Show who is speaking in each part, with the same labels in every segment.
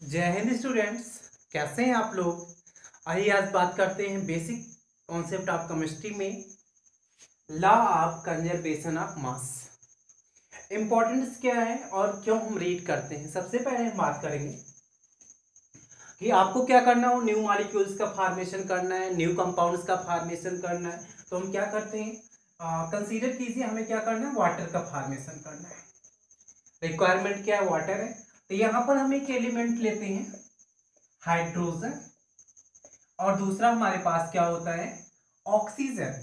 Speaker 1: जय हिंद स्टूडेंट्स। कैसे हैं आप लोग। आइए आज बात करते हैं बेसिक कॉन्सेप्ट ऑफ केमिस्ट्री में law of conservation of mass. Importance क्या है और क्यों हम रीड करते हैं। सबसे पहले हम बात करेंगे कि आपको क्या करना हो, न्यू मॉलिक्यूल्स का फॉर्मेशन करना है, न्यू कंपाउंड्स का फॉर्मेशन करना है। तो हम क्या करते हैं, कंसीडर कीजिए हमें क्या करना है, वाटर का फॉर्मेशन करना है। रिक्वायरमेंट क्या है, वाटर है। तो यहाँ पर हम एक एलिमेंट लेते हैं हाइड्रोजन, और दूसरा हमारे पास क्या होता है, ऑक्सीजन।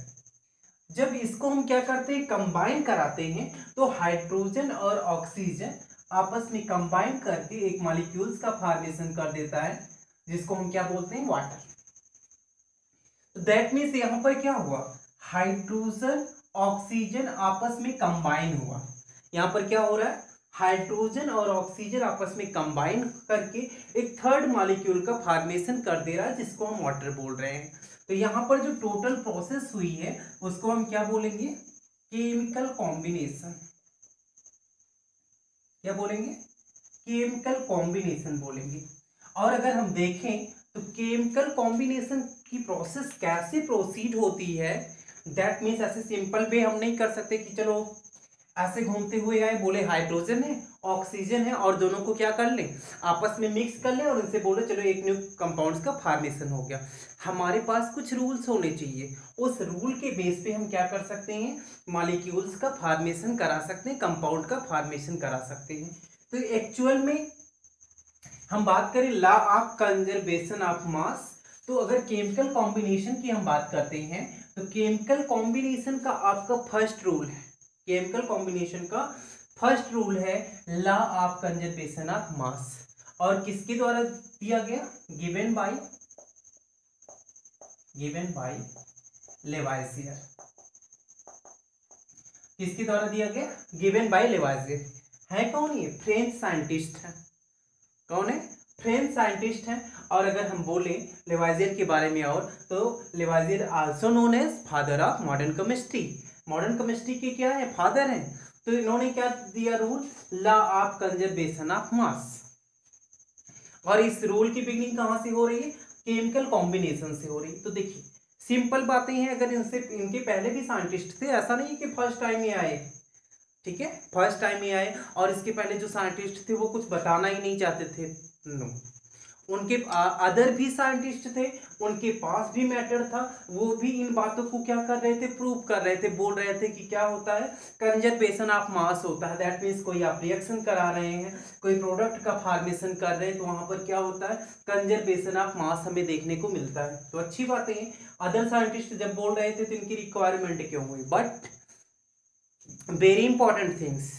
Speaker 1: जब इसको हम क्या करते हैं, कंबाइन कराते हैं, तो हाइड्रोजन और ऑक्सीजन आपस में कंबाइन करके एक मॉलिक्यूल्स का फॉर्मेशन कर देता है, जिसको हम क्या बोलते हैं, वाटर। तो दैट मीन्स यहां पर क्या हुआ, हाइड्रोजन ऑक्सीजन आपस में कंबाइन हुआ। यहां पर क्या हो रहा है, हाइड्रोजन और ऑक्सीजन आपस में कंबाइन करके एक थर्ड मॉलिक्यूल का फॉर्मेशन कर दे रहा है, जिसको हम वाटर बोल रहे हैं। तो यहां पर जो टोटल प्रोसेस हुई है उसको हम क्या बोलेंगे, केमिकल कॉम्बिनेशन। क्या बोलेंगे, केमिकल कॉम्बिनेशन बोलेंगे। और अगर हम देखें तो केमिकल कॉम्बिनेशन की प्रोसेस कैसे प्रोसीड होती है, दैट मीन्स ऐसे सिंपल वे हम नहीं कर सकते कि चलो ऐसे घूमते हुए आए, बोले हाइड्रोजन है ऑक्सीजन है और दोनों को क्या कर लें, आपस में मिक्स कर लें और उनसे बोले चलो एक न्यू कंपाउंड्स का फॉर्मेशन हो गया। हमारे पास कुछ रूल्स होने चाहिए, उस रूल के बेस पे हम क्या कर सकते हैं, मॉलिक्यूल्स का फॉर्मेशन करा सकते हैं, कंपाउंड का फॉर्मेशन करा सकते हैं। तो एक्चुअल में हम बात करें लॉ ऑफ कंजर्वेशन ऑफ मास, तो अगर केमिकल कॉम्बिनेशन की हम बात करते हैं तो केमिकल कॉम्बिनेशन का आपका फर्स्ट रूल है, केमिकल कॉम्बिनेशन का फर्स्ट रूल है law of conservation of mass. और किसके द्वारा दिया गया, गिवन बाय लेवाइसियर। किसके द्वारा दिया गया, गिवन बाय लेवाइसियर। है कौन, ये फ्रेंच साइंटिस्ट है। कौन है, फ्रेंच साइंटिस्ट हैं। और अगर हम बोले लेवाइजियर के बारे में और, तो Lavoisier also known as father of modern chemistry. Modern chemistry के क्या है, फादर हैं। तो इन्होंने क्या दिया rule, law of conservation of mass. और इस रूल की बिगनिंग कहां से हो रही है, केमिकल कॉम्बिनेशन से हो रही है। तो देखिए सिंपल बातें हैं, अगर इनसे इनके पहले भी साइंटिस्ट थे, ऐसा नहीं कि फर्स्ट टाइम ही आए, ठीक है, फर्स्ट टाइम ही आए। और इसके पहले जो साइंटिस्ट थे वो कुछ बताना ही नहीं चाहते थे, नो। उनके अदर भी साइंटिस्ट थे, उनके पास भी मैटर था, वो भी इन बातों को क्या कर रहे थे, प्रूव कर रहे थे, बोल रहे थे कि क्या होता है, कंजर्वेशन ऑफ मास होता है। दैट मीन्स कोई आप रिएक्शन करा रहे हैं, कोई प्रोडक्ट का फॉर्मेशन कर रहे हैं, तो वहां पर क्या होता है, कंजर्वेशन ऑफ मास हमें देखने को मिलता है। तो अच्छी बातें हैं। अदर साइंटिस्ट जब बोल रहे थे तो इनकी रिक्वायरमेंट क्यों हुई, बट वेरी इंपॉर्टेंट थिंग्स,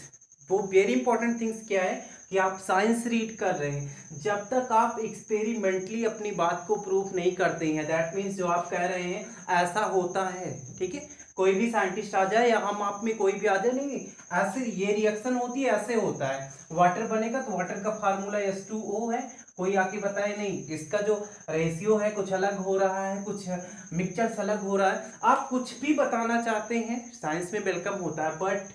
Speaker 1: वो वेरी इंपॉर्टेंट थिंग्स क्या है कि आप साइंस रीड कर रहे हैं, जब तक आप एक्सपेरिमेंटली अपनी बात को प्रूफ नहीं करते हैं, दैट मीन्स जो आप कह रहे हैं ऐसा होता है, ठीक है। कोई भी साइंटिस्ट आ जाए या हम आप में कोई भी आ जाए, नहीं ऐसे ये रिएक्शन होती है, ऐसे होता है, वाटर बनेगा तो वाटर का फार्मूला H2O है, कोई आके बताए नहीं इसका जो रेशियो है कुछ अलग हो रहा है, कुछ मिक्सचर्स अलग हो रहा है। आप कुछ भी बताना चाहते हैं साइंस में वेलकम होता है, बट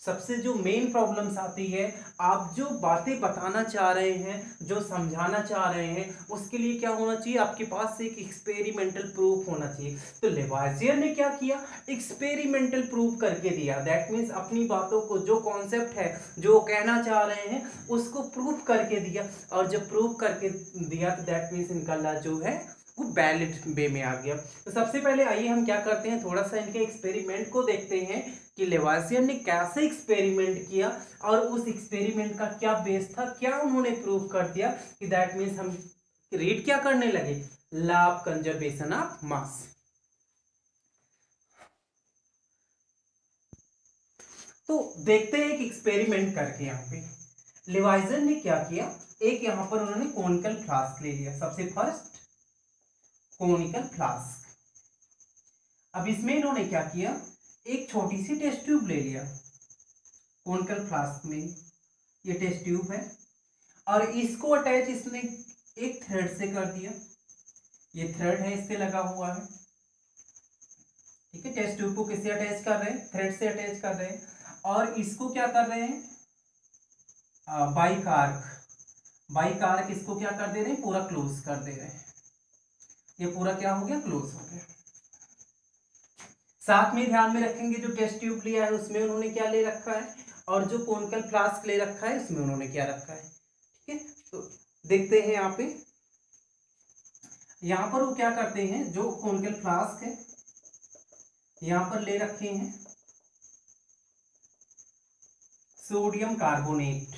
Speaker 1: सबसे जो मेन प्रॉब्लम्स आती है, आप जो बातें बताना चाह रहे हैं, जो समझाना चाह रहे हैं, उसके लिए क्या होना चाहिए, आपके पास एक एक्सपेरिमेंटल प्रूफ होना चाहिए। तो लेवाइजियर ने क्या किया, एक्सपेरिमेंटल प्रूफ करके दिया। दैट मीन्स अपनी बातों को, जो कॉन्सेप्ट है, जो कहना चाह रहे हैं, उसको प्रूफ करके दिया। और जब प्रूफ करके दिया तो दैट मीन्स इनका ला जो है वो वैलिड वे में आ गया। तो सबसे पहले आइए हम क्या करते हैं, थोड़ा सा इनके एक्सपेरिमेंट को देखते हैं कि लेवाइजियर ने कैसे एक्सपेरिमेंट किया और उस एक्सपेरिमेंट का क्या बेस था, क्या उन्होंने प्रूव कर दिया। कि दैट मीन्स हम रीड क्या करने लगे, लॉ ऑफ कंजर्वेशन ऑफ मास। तो देखते हैं एक एक्सपेरिमेंट करके। यहाँ पे लेवाइजियर ने क्या किया, एक यहां पर उन्होंने कोनिकल फ्लास्क ले लिया, सबसे फर्स्ट कोनिकल फ्लास्क। अब इसमें इन्होंने क्या किया, एक छोटी सी टेस्ट ट्यूब ले लिया, कोनिकल फ्लास्क में ये टेस्ट ट्यूब है, और इसको अटैच इसने एक थ्रेड से कर दिया। ये थ्रेड है, इससे लगा हुआ है, ठीक है। टेस्ट ट्यूब को किससे अटैच कर रहे हैं, थ्रेड से अटैच कर रहे हैं। और इसको क्या कर रहे हैं, बाइक आर्क, बाई कारक इसको क्या कर दे रहे हैं, पूरा क्लोज कर दे रहे हैं। ये पूरा क्या हो गया, क्लोज हो गया। साथ में ध्यान में रखेंगे जो टेस्ट ट्यूब लिया है उसमें उन्होंने क्या ले रखा है, और जो कोनिकल फ्लास्क ले रखा है उसमें उन्होंने क्या रखा है। ठीक है, तो देखते हैं यहाँ पे, यहाँ पर वो क्या करते हैं, जो कोनिकल फ्लास्क है यहाँ पर ले रखे हैं सोडियम कार्बोनेट,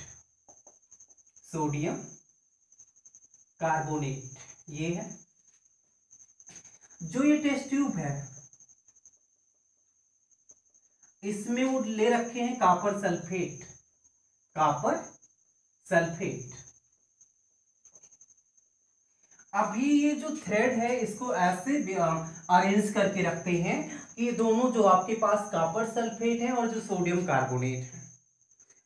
Speaker 1: सोडियम कार्बोनेट ये है। जो ये टेस्ट ट्यूब है इसमें वो ले रखे हैं कॉपर सल्फेट, कॉपर सल्फेट। अभी ये जो थ्रेड है इसको ऐसे अरेंज करके रखते हैं कि ये दोनों जो आपके पास कॉपर सल्फेट है और जो सोडियम कार्बोनेट है,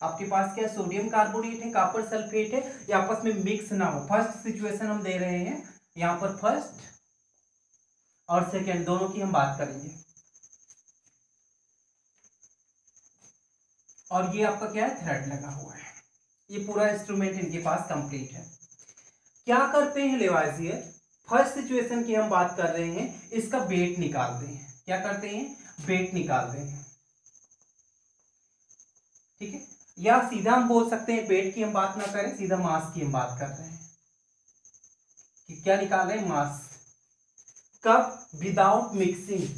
Speaker 1: आपके पास क्या सोडियम कार्बोनेट है, कॉपर सल्फेट है, ये आपस में मिक्स ना हो। फर्स्ट सिचुएशन हम दे रहे हैं यहाँ पर, फर्स्ट और सेकेंड दोनों की हम बात करेंगे। और ये आपका क्या है, थ्रेड लगा हुआ है। ये पूरा इंस्ट्रूमेंट इनके पास कंप्लीट है। क्या करते हैं लेवाइजियर, फर्स्ट सिचुएशन की हम बात कर रहे हैं, इसका वेट निकालते हैं। क्या करते हैं, वेट निकालते हैं। ठीक है, या सीधा हम बोल सकते हैं वेट की हम बात ना करें, सीधा मास की हम बात कर रहे हैं कि क्या निकाल रहे हैं, मास। कब, without mixing,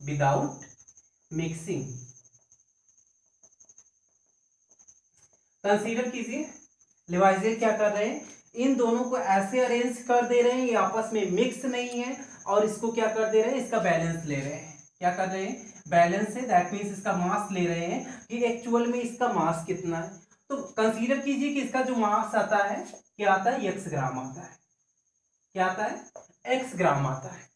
Speaker 1: without mixing. Consider कीजिए लेवाइजियर क्या कर रहे हैं, इन दोनों को ऐसे अरेंज कर दे रहे हैं, ये आपस में मिक्स नहीं है, और इसको क्या कर दे रहे हैं, इसका बैलेंस ले रहे हैं। क्या कर रहे हैं, बैलेंस है, दैट मीन्स इसका मास ले रहे हैं कि एक्चुअल में इसका मास कितना है। तो कंसीडर कीजिए कि इसका जो मास आता है क्या आता है, x ग्राम आता है। क्या आता है, x ग्राम आता है।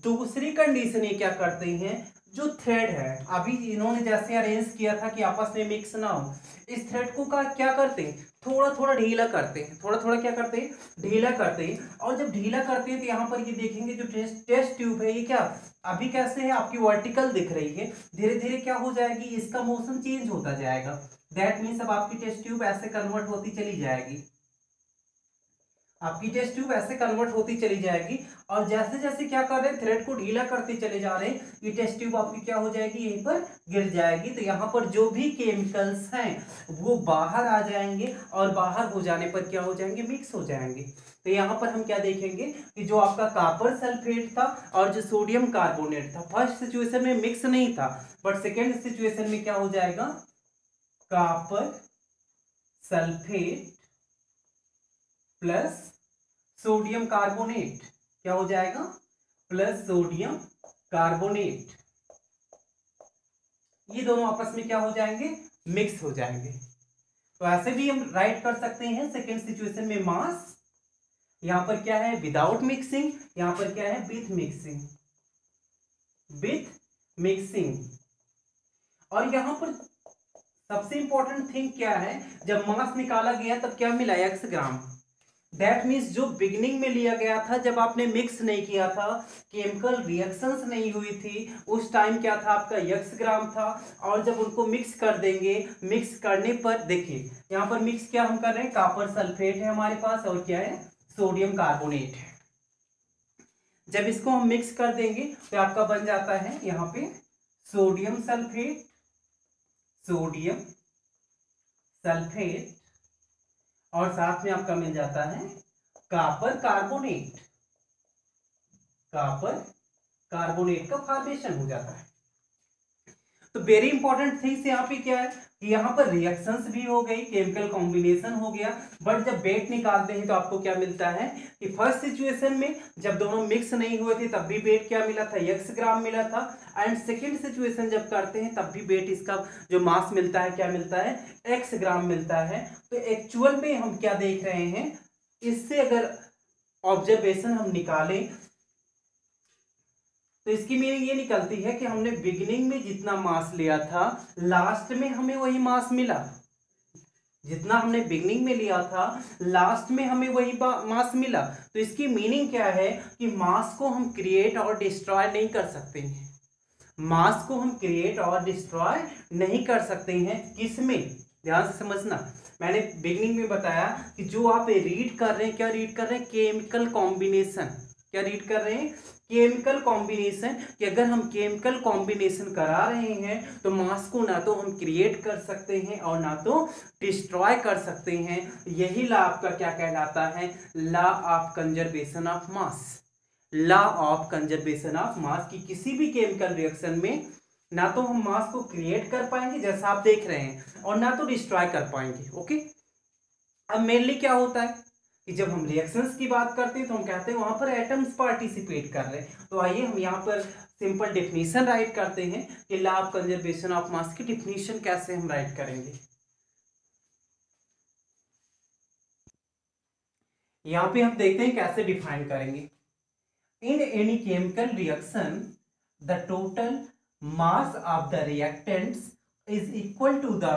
Speaker 1: दूसरी कंडीशन ये क्या करते हैं, जो थ्रेड है अभी इन्होंने जैसे अरेंज किया था कि आपस में मिक्स ना हो, इस थ्रेड को क्या करते हैं, थोड़ा थोड़ा ढीला करते हैं, थोड़ा थोड़ा क्या करते हैं, ढीला करते हैं। और जब ढीला करते हैं तो यहाँ पर ये देखेंगे जो टेस्ट ट्यूब है ये क्या अभी कैसे है, आपकी वर्टिकल दिख रही है, धीरे धीरे क्या हो जाएगी, इसका मोशन चेंज होता जाएगा। दैट मीन्स अब आपकी टेस्ट ट्यूब ऐसे कन्वर्ट होती चली जाएगी, आपकी टेस्ट ट्यूब ऐसे कन्वर्ट होती चली जाएगी। और जैसे जैसे क्या कर रहे हैं, थ्रेड को ढीला करते चले जा रहे हैं, ये टेस्ट ट्यूब आपकी क्या हो जाएगी, यहीं पर गिर जाएगी। तो यहाँ पर जो भी केमिकल्स हैं वो बाहर आ जाएंगे, और बाहर हो जाने पर क्या हो जाएंगे, मिक्स हो जाएंगे। तो यहाँ पर हम क्या देखेंगे कि जो आपका कॉपर सल्फेट था और जो सोडियम कार्बोनेट था, फर्स्ट सिचुएशन में मिक्स नहीं था, बट सेकेंड सिचुएशन में क्या हो जाएगा, copper sulphate plus sodium carbonate क्या हो जाएगा, प्लस सोडियम कार्बोनेट, ये दोनों आपस में क्या हो जाएंगे, मिक्स हो जाएंगे। तो ऐसे भी हम राइट कर सकते हैं, सेकेंड सिचुएशन में मास, यहां पर क्या है, विदाउट मिक्सिंग, यहां पर क्या है, विथ मिक्सिंग, विथ मिक्सिंग। और यहां पर सबसे इंपॉर्टेंट थिंग क्या है, जब मास निकाला गया तब क्या मिला, x ग्राम। दैट मीन्स जो बिगिनिंग में लिया गया था, जब आपने मिक्स नहीं किया था, केमिकल रिएक्शंस नहीं हुई थी, उस टाइम क्या था, आपका x ग्राम था। और जब उनको मिक्स कर देंगे, मिक्स करने पर देखिए यहाँ पर मिक्स क्या हम कर रहे हैं, कॉपर सल्फेट है हमारे पास और क्या है, सोडियम कार्बोनेट है। जब इसको हम मिक्स कर देंगे तो आपका बन जाता है यहाँ पे सोडियम सल्फेट, सोडियम सल्फेट, और साथ में आपका मिल जाता है कॉपर कार्बोनेट, कॉपर कार्बोनेट का फॉर्मेशन हो जाता है। तो वेरी इंपॉर्टेंट थिंग्स यहाँ पे क्या है कि यहाँ पर रिएक्शंस भी हो गई, केमिकल कॉम्बिनेशन हो गया, बट जब वेट निकालते हैं तो आपको क्या मिलता है कि फर्स्ट सिचुएशन में जब दोनों मिक्स नहीं हुए थे तब भी वेट क्या मिला था, x ग्राम मिला था। एंड सेकेंड सिचुएशन जब करते हैं तब भी वेट, इसका जो मास मिलता है क्या मिलता है, x ग्राम मिलता है। तो एक्चुअल में हम क्या देख रहे हैं, इससे अगर ऑब्जर्वेशन हम निकालें तो इसकी मीनिंग ये निकलती है कि हमने बिगिनिंग में जितना मास लिया था, लास्ट में हमें वही मास मिला। जितना हमने बिगिनिंग में लिया था, लास्ट में हमें वही मास मिला। तो इसकी मीनिंग क्या है कि मास को हम क्रिएट और डिस्ट्रॉय नहीं कर सकते हैं, मास को हम क्रिएट और डिस्ट्रॉय नहीं कर सकते हैं। किसमें, ध्यान से समझना, मैंने बिगनिंग में बताया कि जो आप रीड कर रहे हैं, क्या रीड कर रहे हैं, केमिकल कॉम्बिनेशन। क्या रीड कर रहे हैं, केमिकल कॉम्बिनेशन। कि अगर हम केमिकल कॉम्बिनेशन करा रहे हैं तो मास को ना तो हम क्रिएट कर सकते हैं और ना तो डिस्ट्रॉय कर सकते हैं। यही लॉ आपका क्या कहलाता है, law of conservation of mass. Law of conservation of मास की किसी भी केमिकल रिएक्शन में ना तो हम मास को क्रिएट कर पाएंगे जैसा आप देख रहे हैं, और ना तो डिस्ट्रॉय कर पाएंगे। ओके, अब मेनली क्या होता है कि जब हम रिएक्शंस की बात करते हैं तो हम कहते हैं वहां पर एटम्स पार्टिसिपेट कर रहे हैं। तो आइए हम यहाँ पर सिंपल डेफिनेशन राइट करते हैं कि लॉ ऑफ कंजर्वेशन ऑफ मास की डेफिनेशन कैसे हम राइट करेंगे। यहाँ पे हम देखते हैं कैसे डिफाइन करेंगे। In any chemical reaction the total mass of the reactants is equal to the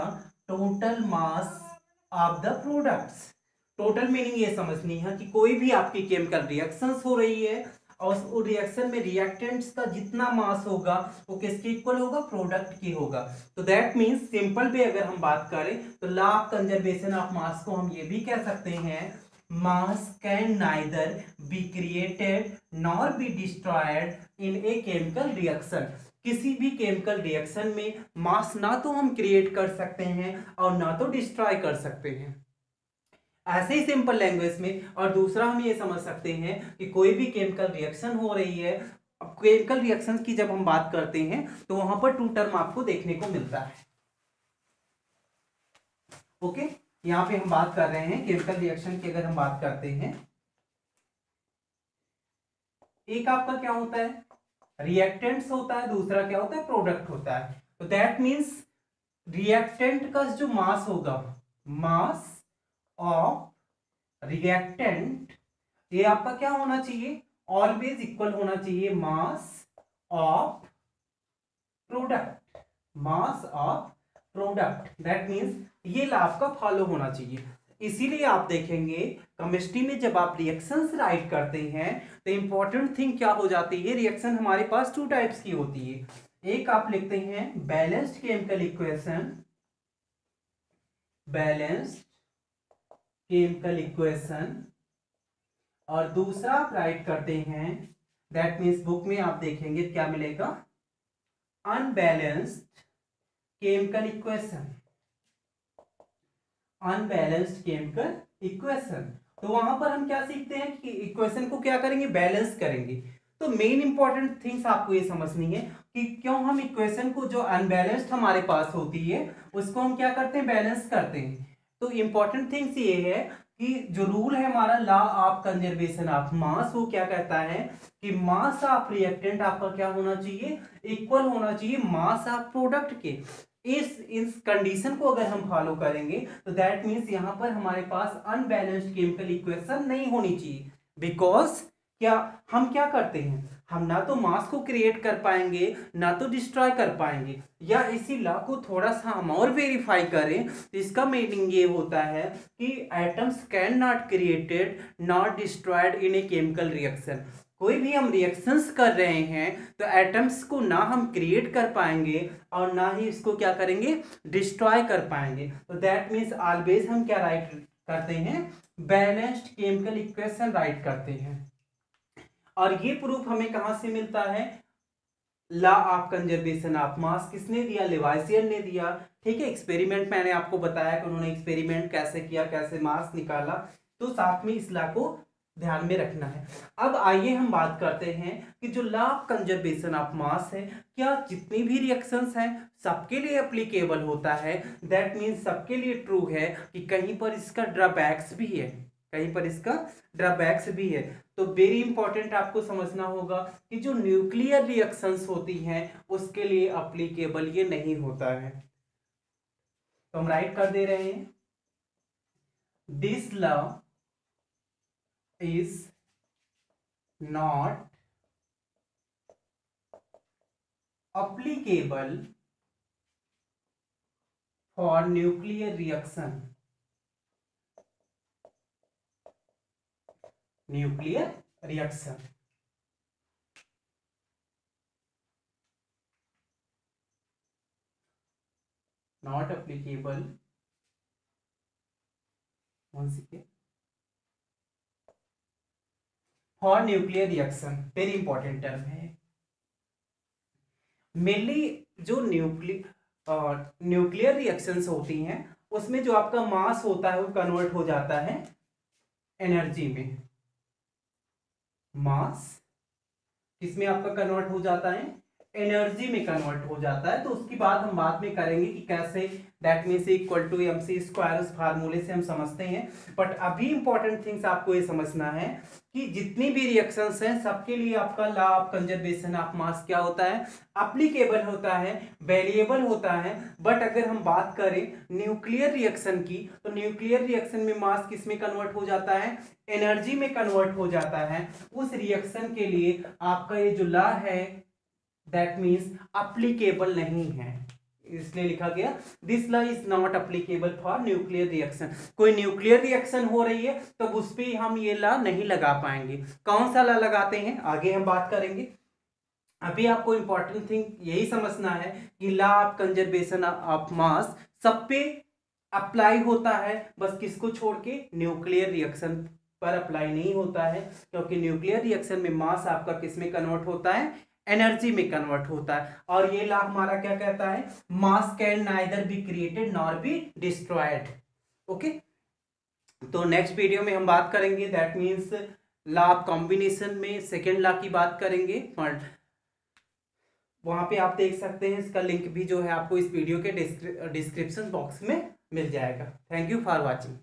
Speaker 1: total mass of the products. Total meaning ये समझनी है कि कोई भी आपकी केमिकल रिएक्शंस हो रही है और उस रिएक्शन में रिएक्टेंट्स का जितना मास होगा वो किसके इक्वल होगा, प्रोडक्ट की होगा। तो दैट मीन्स सिंपल पे अगर हम बात करें तो लॉ ऑफ कंजर्वेशन ऑफ मास को हम ये भी कह सकते हैं, मास can neither be created nor be destroyed in a chemical reaction. किसी भी केमिकल रिएक्शन में मास ना तो हम क्रिएट कर सकते हैं और ना तो डिस्ट्रॉय कर सकते हैं, ऐसे ही सिंपल लैंग्वेज में। और दूसरा हम ये समझ सकते हैं कि कोई भी केमिकल रिएक्शन हो रही है, अब केमिकल रिएक्शन की जब हम बात करते हैं तो वहां पर टू टर्म आपको देखने को मिलता है। ओके, यहां पे हम बात कर रहे हैं केमिकल रिएक्शन की। अगर हम बात करते हैं, एक आपका क्या होता है, रिएक्टेंट्स होता है, दूसरा क्या होता है, प्रोडक्ट होता है। तो दैट मीन्स रिएक्टेंट का जो मास होगा, मास ऑफ रिएक्टेंट, ये आपका क्या होना चाहिए, ऑलवेज इक्वल होना चाहिए mass of product. Mass of product, that means ये लॉ आपका फॉलो होना चाहिए। इसीलिए आप देखेंगे केमिस्ट्री में जब आप रिएक्शंस राइट करते हैं तो इंपॉर्टेंट थिंग क्या हो जाती है, रिएक्शन हमारे पास टू टाइप्स की होती है। एक आप लिखते हैं balanced chemical equation, balanced chemical equation, और दूसरा आप राइट करते हैं, दैट मीन्स बुक में आप देखेंगे क्या मिलेगा, unbalanced chemical equation. Unbalanced chemical equation, तो वहां पर हम क्या सीखते हैं कि इक्वेशन को क्या करेंगे, बैलेंस करेंगे। तो मेन इंपॉर्टेंट थिंग्स आपको ये समझनी है कि क्यों हम इक्वेशन को जो अनबैलेंस्ड हमारे पास होती है उसको हम क्या करते हैं, बैलेंस करते हैं। तो इंपॉर्टेंट थिंग्स ये है कि जो रूल है हमारा लॉ ऑफ कंजर्वेशन ऑफ मास, वो क्या कहता है कि मास ऑफ रिएक्टेंट आपका क्या होना चाहिए, इक्वल होना चाहिए मास ऑफ प्रोडक्ट के। इस कंडीशन को अगर हम फॉलो करेंगे तो दैट मीन्स यहां पर हमारे पास अनबैलेंस्ड केमिकल इक्वेशन नहीं होनी चाहिए। बिकॉज क्या हम क्या करते हैं, हम ना तो मास को क्रिएट कर पाएंगे ना तो डिस्ट्रॉय कर पाएंगे। या इसी लॉ को थोड़ा सा हम और वेरीफाई करें तो इसका मीनिंग ये होता है कि atoms can not created not destroyed in a chemical reaction. कोई भी हम रिएक्शंस कर रहे हैं तो एटम्स को ना हम क्रिएट कर पाएंगे और ना ही इसको क्या करेंगे, डिस्ट्रॉय कर पाएंगे। तो दैट मीन्स ऑलवेज हम क्या राइट करते हैं, बैलेंस्ड केमिकल इक्वेशन राइट करते हैं। और ये प्रूफ हमें कहां से मिलता है, लॉ ऑफ कंजर्वेशन ऑफ मास किसने दिया, लेवाइसियर ने दिया। ठीक है, एक्सपेरिमेंट मैंने आपको बताया कि उन्होंने एक्सपेरिमेंट कैसे किया, कैसे मास निकाला। तो साथ में इस लॉ को ध्यान में रखना है। अब आइए हम बात करते हैं कि जो लॉ ऑफ कंजर्वेशन ऑफ मास है, क्या जितनी भी रिएक्शंस हैं सबके लिए एप्लीकेबल होता है। दैट मीन्स सबके लिए ट्रू है कि कहीं पर इसका ड्रॉबैक्स भी है, कहीं पर इसका ड्रॉबैक्स भी है। तो वेरी इंपॉर्टेंट आपको समझना होगा कि जो न्यूक्लियर रिएक्शंस होती हैं उसके लिए एप्लीकेबल ये नहीं होता है। तो हम राइट कर दे रहे हैं, this law is not applicable for nuclear reaction, nuclear reaction। not applicable कौन सी के? For nuclear reaction, very important term है। मेनली जो न्यूक्लियर रिएक्शंस होती हैं उसमें जो आपका मास होता है वो कन्वर्ट हो जाता है एनर्जी में। मास किसमें आपका कन्वर्ट हो जाता है? एनर्जी में कन्वर्ट हो जाता है। तो उसकी बात हम बाद में करेंगे कि कैसे, that means equal to mc² उस फार्मूले से हम समझते हैं। बट अभी इंपॉर्टेंट थिंग्स आपको ये समझना है कि जितनी भी रिएक्शंस हैं सबके लिए आपका लॉ ऑफ कंजर्वेशन ऑफ मास क्या होता है? अप्लीकेबल होता है, वेरिएबल होता है। बट अगर हम बात करें न्यूक्लियर रिएक्शन की, तो न्यूक्लियर रिएक्शन में मास किस में कन्वर्ट हो जाता है? एनर्जी में कन्वर्ट हो जाता है। उस रिएक्शन के लिए आपका ये जो लॉ है दैट मीन्स अप्लीकेबल नहीं है, इसलिए लिखा गया this law is not applicable for nuclear reaction. कोई न्यूक्लियर रिएक्शन हो रही है तब उस पर हम ये लॉ नहीं लगा पाएंगे। कौन सा लॉ लगाते हैं आगे हम बात करेंगे। अभी आपको इंपॉर्टेंट थिंग यही समझना है कि लॉ ऑफ कंजर्वेशन ऑफ मास सब पे अप्लाई होता है, बस किसको छोड़ के? न्यूक्लियर रिएक्शन पर अप्लाई नहीं होता है, क्योंकि न्यूक्लियर रिएक्शन में मास आपका किस में कन्वर्ट होता है? एनर्जी में कन्वर्ट होता है। और ये लॉ हमारा क्या कहता है? मास can neither be created nor be destroyed. Okay, तो नेक्स्ट वीडियो में हम बात करेंगे that means law of combination में सेकेंड लॉ की बात करेंगे। वहां पे आप देख सकते हैं, इसका लिंक भी जो है आपको इस वीडियो के डिस्क्रिप्शन बॉक्स में मिल जाएगा। Thank you for watching.